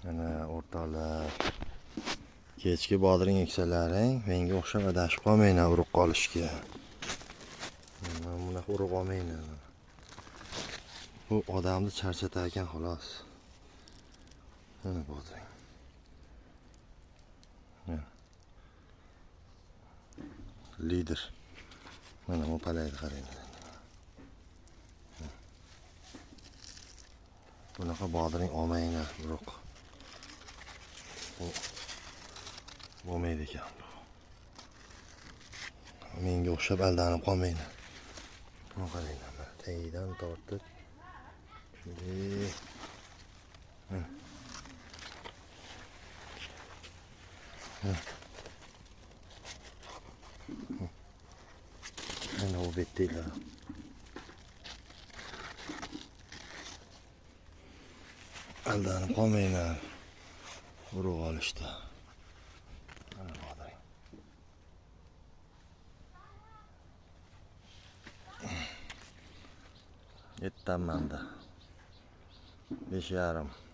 Mana o'rtoqlar. Kechki bodring eksalaring, menga o'xshab adashib qolmanglar urib qolishga. Men bunaqa urib olmayman. Bu odamni charchatar ekan xolos. Mana bodring. Lider. Mana bu palayni qaranglar. Bunaqa bodring olmanglar, biroq. Bu bo'lmaydi ekan bu. Menga o'xshab aldanib qolmanglar. Buni qaranglar, tagidan tortib. Shunday. Mana bu betdeylar. Aldanib qolmanglar. Urug' olishdi. Mana bodring. Yettamanda. 5,5.